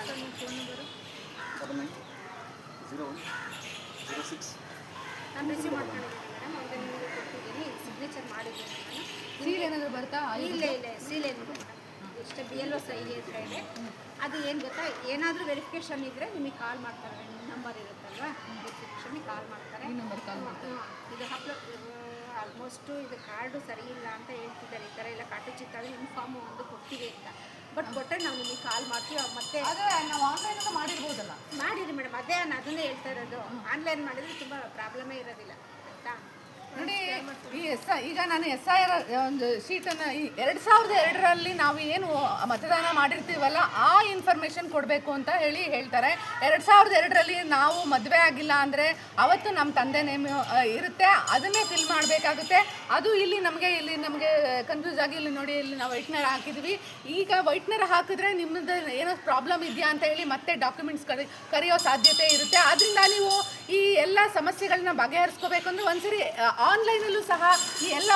790106 ನಾನು ರಿಸೀವ್ ಮಾಡ್ಕೊಂಡಿದ್ದೀನಿ ಮೇಡಮ್. ಅವ್ರಿಗೆ ನಿಮಗೆ ಕೊಟ್ಟಿದ್ದೀನಿ, ಸಿಗ್ನೇಚರ್ ಮಾಡಿದ್ದೀನಿ ನಾನು. ಸೀಲ್ ಏನಾದರೂ ಬರ್ತಾ? ಇಲ್ಲ ಸೀಲ್ ಏನು ಮೇಡಮ್, ಇಷ್ಟೇ BLO ಸಹಿ ಅಂತ ಇದೆ. ಅದು ಏನು ಗೊತ್ತಾ, ಏನಾದರೂ ವೆರಿಫಿಕೇಷನ್ ಇದ್ದರೆ ನಿಮಗೆ ಕಾಲ್ ಮಾಡ್ತಾರೆ. ನಂಬರ್ ಇರುತ್ತಲ್ವ, ವೆರಿಫಿಕೇಷನ್ಗೆ ಕಾಲ್ ಮಾಡ್ತಾರೆ. ಈ ನಂಬರ್ ಕಾಲ್ ಮಾಡ್ತಾರೆ. ಇದು ಆಲ್ಮೋಸ್ಟು ಇದು ಕಾರ್ಡು ಸರಿ ಇಲ್ಲ ಅಂತ ಹೇಳ್ತಿದ್ದಾರೆ. ಈ ಥರ ಎಲ್ಲ ಕಾಟು ಚಿತ್ತಾಗಿ ಇನ್ಫಾರ್ಮು ಒಂದು ಕೊಡ್ತೀವಿ ಅಂತ. ಬಟ್ ಕೊಟ್ಟರೆ ನಾವು ನಿಮಗೆ ಕಾಲ್ ಮಾಡ್ತೀವಿ. ಮತ್ತೆ ಆದರೆ ನಾವು ಆನ್ಲೈನಲ್ಲಿ ಮಾಡಿರ್ಬೋದಲ್ಲ? ಮಾಡಿರಿ ಮೇಡಮ್, ಅದೇ ನಾನು ಅದನ್ನೇ ಹೇಳ್ತಾ ಇರೋದು. ಆನ್ಲೈನ್ ಮಾಡಿದರೆ ತುಂಬ ಪ್ರಾಬ್ಲಮೇ ಇರೋದಿಲ್ಲ ಆಯಿತಾ. ನೋಡಿ, ಈ ಈಗ ನಾನು SIR ಒಂದು ಶೀಟನ್ನು 2002ರಲ್ಲಿ ನಾವು ಏನು ಮತದಾನ ಮಾಡಿರ್ತೀವಲ್ಲ ಆ ಇನ್ಫಾರ್ಮೇಷನ್ ಕೊಡಬೇಕು ಅಂತ ಹೇಳ್ತಾರೆ. 2002ರಲ್ಲಿ ನಾವು ಮದುವೆ ಆಗಿಲ್ಲ ಅಂದರೆ ಅವತ್ತು ನಮ್ಮ ತಂದೆ ನೇಮ್ ಇರುತ್ತೆ, ಅದನ್ನೇ ಫಿಲ್ ಮಾಡಬೇಕಾಗುತ್ತೆ. ಅದು ಇಲ್ಲಿ ನಮಗೆ ಕನ್ಫ್ಯೂಸ್ ಆಗಿ ಇಲ್ಲಿ ನೋಡಿ, ಇಲ್ಲಿ ನಾವು ವೈಟ್ನರ್ ಹಾಕಿದ್ವಿ. ಈಗ ವೈಟ್ನರ್ ಹಾಕಿದ್ರೆ ನಿಮ್ಮದು ಏನೋ ಪ್ರಾಬ್ಲಮ್ ಇದೆಯಾ ಅಂತ ಹೇಳಿ ಮತ್ತೆ ಡಾಕ್ಯುಮೆಂಟ್ಸ್ ಕರೆಯೋ ಸಾಧ್ಯತೆ ಇರುತ್ತೆ. ಆದ್ದರಿಂದ ನೀವು ಈ ಎಲ್ಲ ಸಮಸ್ಯೆಗಳನ್ನ ಬಗೆಹರಿಸ್ಕೋಬೇಕಂದ್ರೆ ಒಂದ್ಸರಿ ಆನ್ಲೈನಲ್ಲೂ ಸಹ ಈ ಎಲ್ಲ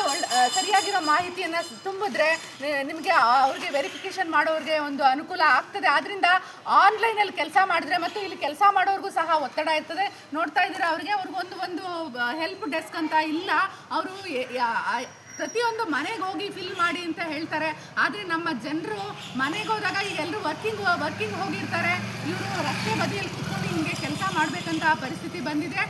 ಸರಿಯಾಗಿರೋ ಮಾಹಿತಿಯನ್ನು ತುಂಬಿದ್ರೆ ನಿಮಗೆ ಅವ್ರಿಗೆ ವೆರಿಫಿಕೇಷನ್ ಮಾಡೋರಿಗೆ ಒಂದು ಅನುಕೂಲ ಆಗ್ತದೆ. ಆದ್ದರಿಂದ ಆನ್ಲೈನಲ್ಲಿ ಕೆಲಸ ಮಾಡಿದ್ರೆ ಮತ್ತು ಇಲ್ಲಿ ಕೆಲಸ ಮಾಡೋರಿಗೂ ಸಹ ಒತ್ತಡ ಇರ್ತದೆ. ನೋಡ್ತಾ ಇದ್ದೀರಾ, ಅವ್ರಿಗೊಂದು ಹೆಲ್ಪ್ ಡೆಸ್ಕ್ ಅಂತ ಇಲ್ಲ. ಅವರು ಪ್ರತಿಯೊಂದು ಮನೆಗೆ ಹೋಗಿ ಫಿಲ್ ಮಾಡಿ ಅಂತ ಹೇಳ್ತಾರೆ. ಆದರೆ ನಮ್ಮ ಜನರು ಮನೆಗೆ ಹೋದಾಗ ಈಗ ಎಲ್ಲರೂ ವರ್ಕಿಂಗ್ ಹೋಗಿರ್ತಾರೆ. ಇವರು ರಸ್ತೆ ಬದಿಯಲ್ಲಿ ಕೂತ್ಕೊಂಡು ಹಿಂಗೆ ಕೆಲಸ ಮಾಡಬೇಕಂತ ಪರಿಸ್ಥಿತಿ ಬಂದಿದೆ.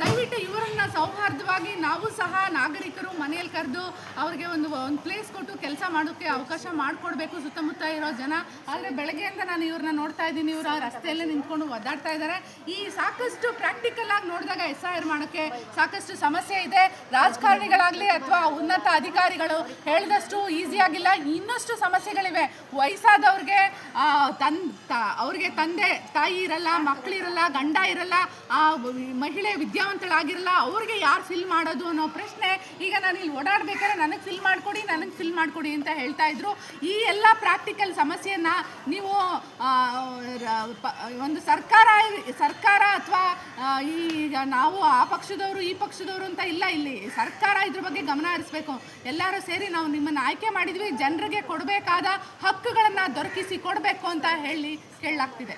ದಯವಿಟ್ಟು ಇವರನ್ನು ಸೌಹಾರ್ದವಾಗಿ ನಾವು ಸಹ ನಾಗರಿಕರು ಮನೆಯಲ್ಲಿ ಕರೆದು ಅವ್ರಿಗೆ ಒಂದು ಪ್ಲೇಸ್ ಕೊಟ್ಟು ಕೆಲಸ ಮಾಡೋಕ್ಕೆ ಅವಕಾಶ ಮಾಡಿಕೊಡ್ಬೇಕು ಸುತ್ತಮುತ್ತ ಇರೋ ಜನ. ಆದರೆ ಬೆಳಗ್ಗೆಯಿಂದ ನಾನು ಇವ್ರನ್ನ ನೋಡ್ತಾ ಇದ್ದೀನಿ, ಇವರು ರಸ್ತೆಯಲ್ಲೇ ನಿಂತ್ಕೊಂಡು ಒದ್ದಾಡ್ತಾ ಇದ್ದಾರೆ. ಈ ಸಾಕಷ್ಟು ಪ್ರಾಕ್ಟಿಕಲ್ ಆಗಿ ನೋಡಿದಾಗ SIR ಮಾಡೋಕ್ಕೆ ಸಾಕಷ್ಟು ಸಮಸ್ಯೆ ಇದೆ. ರಾಜಕಾರಣಿಗಳಾಗಲಿ ಅಥವಾ ಉನ್ನತ ಅಧಿಕಾರಿಗಳು ಹೇಳಿದಷ್ಟು ಈಸಿಯಾಗಿಲ್ಲ. ಇನ್ನಷ್ಟು ಸಮಸ್ಯೆಗಳಿವೆ. ವಯಸ್ಸಾದವ್ರಿಗೆ ಅವ್ರಿಗೆ ತಂದೆ ತಾಯಿ ಇರಲ್ಲ, ಮಕ್ಕಳಿರಲ್ಲ, ಗಂಡ ಇರಲ್ಲ, ಮಹಿಳೆ ವಿದ್ಯಾವಂತಳಾಗಿರಲ್ಲ, ಅವ್ರಿಗೆ ಯಾರು ಫಿಲ್ ಮಾಡೋದು ಅನ್ನೋ ಪ್ರಶ್ನೆ. ಈಗ ನಾನು ಇಲ್ಲಿ ಓಡಾಡಬೇಕಾದ್ರೆ ನನಗೆ ಫಿಲ್ ಮಾಡಿಕೊಡಿ ಅಂತ ಹೇಳ್ತಾ ಇದ್ರು. ಈ ಎಲ್ಲ ಪ್ರಾಕ್ಟಿಕಲ್ ಸಮಸ್ಯೆಯನ್ನು ನೀವು ಒಂದು ಸರ್ಕಾರ ಅಥವಾ ಈಗ ನಾವು ಆ ಪಕ್ಷದವರು ಈ ಪಕ್ಷದವರು ಅಂತ ಇಲ್ಲ, ಇಲ್ಲಿ ಸರ್ಕಾರ ಇದ್ರ ಬಗ್ಗೆ ಗಮನ ಹರಿಸಬೇಕು. ಎಲ್ಲರೂ ಸೇರಿ ನಾವು ನಿಮ್ಮನ್ನು ಆಯ್ಕೆ ಮಾಡಿದ್ವಿ, ಜನರಿಗೆ ಕೊಡಬೇಕಾದ ಹಕ್ಕುಗಳನ್ನು ದೊರಕಿಸಿ ಕೊಡಬೇಕು ಅಂತ ಹೇಳಿ ಕೇಳಲಾಗ್ತಿದೆ.